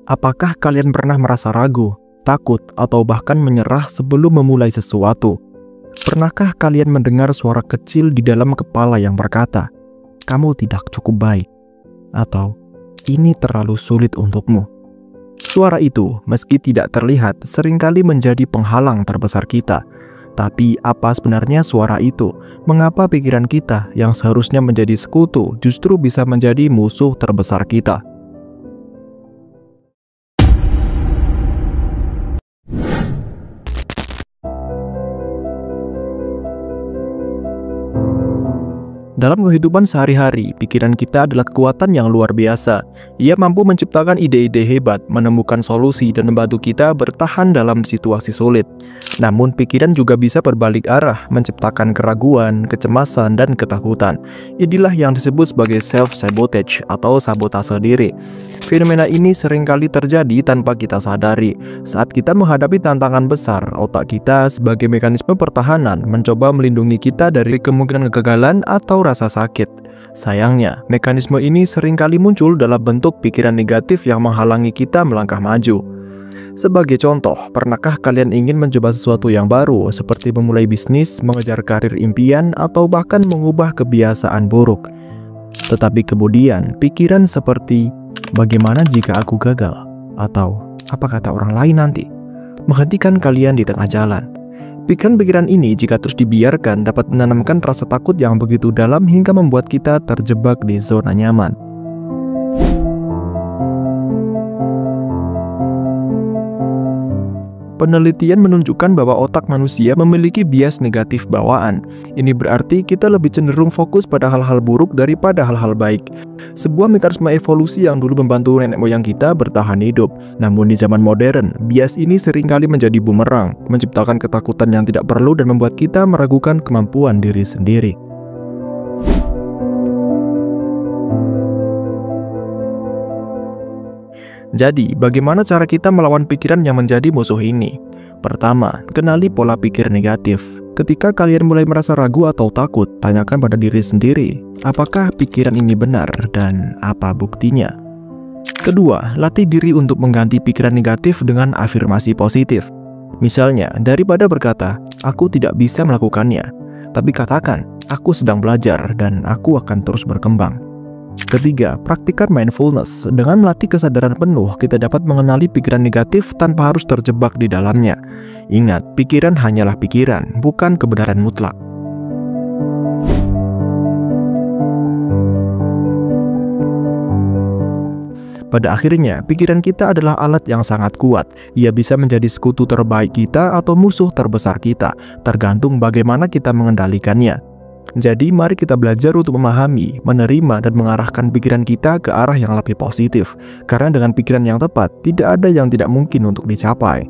Apakah kalian pernah merasa ragu, takut, atau bahkan menyerah sebelum memulai sesuatu? Pernahkah kalian mendengar suara kecil di dalam kepala yang berkata, "Kamu tidak cukup baik," atau "Ini terlalu sulit untukmu"? Suara itu, meski tidak terlihat, seringkali menjadi penghalang terbesar kita. Tapi apa sebenarnya suara itu? Mengapa pikiran kita yang seharusnya menjadi sekutu justru bisa menjadi musuh terbesar kita? Dalam kehidupan sehari-hari, pikiran kita adalah kekuatan yang luar biasa. Ia mampu menciptakan ide-ide hebat, menemukan solusi, dan membantu kita bertahan dalam situasi sulit. Namun, pikiran juga bisa berbalik arah, menciptakan keraguan, kecemasan, dan ketakutan. Inilah yang disebut sebagai self-sabotage atau sabotase diri. Fenomena ini seringkali terjadi tanpa kita sadari. Saat kita menghadapi tantangan besar, otak kita sebagai mekanisme pertahanan mencoba melindungi kita dari kemungkinan kegagalan atau rasa sakit. Sayangnya, mekanisme ini seringkali muncul dalam bentuk pikiran negatif yang menghalangi kita melangkah maju. Sebagai contoh, pernahkah kalian ingin mencoba sesuatu yang baru, seperti memulai bisnis, mengejar karir impian, atau bahkan mengubah kebiasaan buruk? Tetapi kemudian, pikiran seperti, "Bagaimana jika aku gagal?" Atau "Apa kata orang lain nanti?" menghentikan kalian di tengah jalan. Pikiran-pikiran ini jika terus dibiarkan dapat menanamkan rasa takut yang begitu dalam hingga membuat kita terjebak di zona nyaman. Penelitian menunjukkan bahwa otak manusia memiliki bias negatif bawaan. Ini berarti kita lebih cenderung fokus pada hal-hal buruk daripada hal-hal baik. Sebuah mekanisme evolusi yang dulu membantu nenek moyang kita bertahan hidup. Namun di zaman modern, bias ini seringkali menjadi bumerang, menciptakan ketakutan yang tidak perlu dan membuat kita meragukan kemampuan diri sendiri. Jadi, bagaimana cara kita melawan pikiran yang menjadi musuh ini? Pertama, kenali pola pikir negatif. Ketika kalian mulai merasa ragu atau takut, tanyakan pada diri sendiri, apakah pikiran ini benar dan apa buktinya? Kedua, latih diri untuk mengganti pikiran negatif dengan afirmasi positif. Misalnya, daripada berkata, "Aku tidak bisa melakukannya," tapi katakan, "Aku sedang belajar dan aku akan terus berkembang." Ketiga, praktikkan mindfulness. Dengan melatih kesadaran penuh, kita dapat mengenali pikiran negatif tanpa harus terjebak di dalamnya. Ingat, pikiran hanyalah pikiran, bukan kebenaran mutlak. Pada akhirnya, pikiran kita adalah alat yang sangat kuat. Ia bisa menjadi sekutu terbaik kita atau musuh terbesar kita, tergantung bagaimana kita mengendalikannya. Jadi mari kita belajar untuk memahami, menerima, dan mengarahkan pikiran kita ke arah yang lebih positif. Karena dengan pikiran yang tepat, tidak ada yang tidak mungkin untuk dicapai.